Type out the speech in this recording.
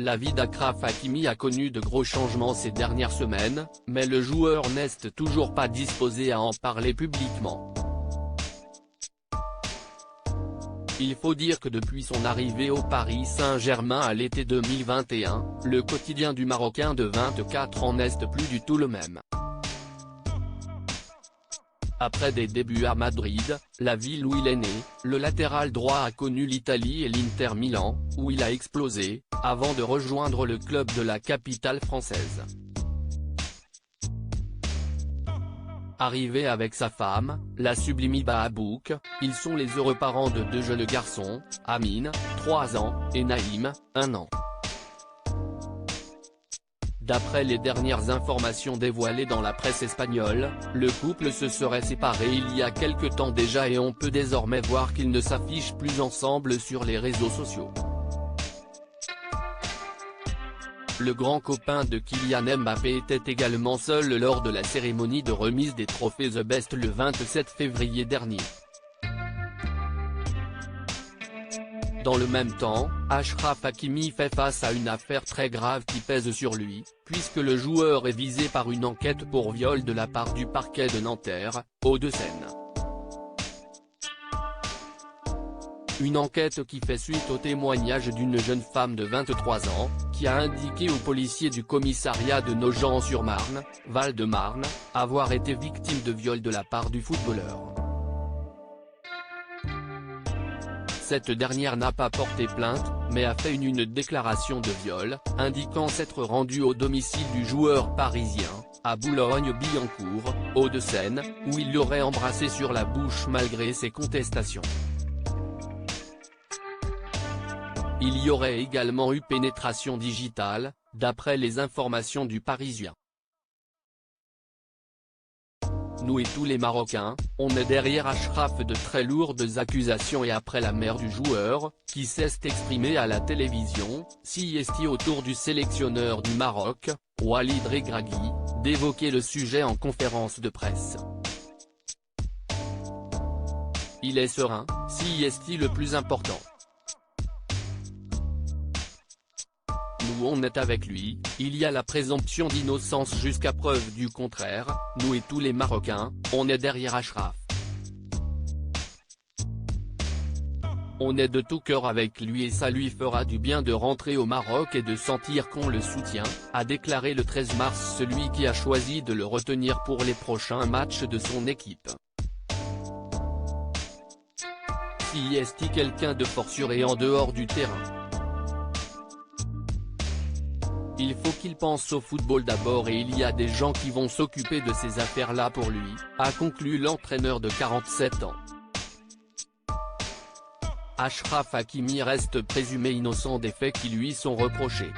La vie d'Achraf Hakimi a connu de gros changements ces dernières semaines, mais le joueur n'est toujours pas disposé à en parler publiquement. Il faut dire que depuis son arrivée au Paris Saint-Germain à l'été 2021, le quotidien du Marocain de 24 ans n'est plus du tout le même. Après des débuts à Madrid, la ville où il est né, le latéral droit a connu l'Italie et l'Inter Milan, où il a explosé, avant de rejoindre le club de la capitale française. Arrivé avec sa femme, la sublime Hiba Abouk, ils sont les heureux parents de deux jeunes garçons, Amine, 3 ans, et Naïm, 1 an. D'après les dernières informations dévoilées dans la presse espagnole, le couple se serait séparé il y a quelque temps déjà et on peut désormais voir qu'ils ne s'affichent plus ensemble sur les réseaux sociaux. Le grand copain de Kylian Mbappé était également seul lors de la cérémonie de remise des trophées The Best le 27 février dernier. Dans le même temps, Achraf Hakimi fait face à une affaire très grave qui pèse sur lui, puisque le joueur est visé par une enquête pour viol de la part du parquet de Nanterre, Hauts-de-Seine. Une enquête qui fait suite au témoignage d'une jeune femme de 23 ans, qui a indiqué aux policiers du commissariat de Nogent-sur-Marne, Val-de-Marne, avoir été victime de viol de la part du footballeur. Cette dernière n'a pas porté plainte, mais a fait une déclaration de viol, indiquant s'être rendue au domicile du joueur parisien, à Boulogne-Billancourt, Hauts-de-Seine, où il l'aurait embrassé sur la bouche malgré ses contestations. Il y aurait également eu pénétration digitale, d'après les informations du Parisien. Nous et tous les Marocains, on est derrière Achraf de très lourdes accusations et après la mère du joueur, qui s'est exprimée à la télévision, CIST autour du sélectionneur du Maroc, Walid Regragui, d'évoquer le sujet en conférence de presse. Il est serein, CIST le plus important. Nous on est avec lui, il y a la présomption d'innocence jusqu'à preuve du contraire, nous et tous les Marocains, on est derrière Achraf. On est de tout cœur avec lui et ça lui fera du bien de rentrer au Maroc et de sentir qu'on le soutient, a déclaré le 13 mars celui qui a choisi de le retenir pour les prochains matchs de son équipe. Si est-il quelqu'un de fort sur et en dehors du terrain? Il faut qu'il pense au football d'abord et il y a des gens qui vont s'occuper de ces affaires-là pour lui, a conclu l'entraîneur de 47 ans. Achraf Hakimi reste présumé innocent des faits qui lui sont reprochés.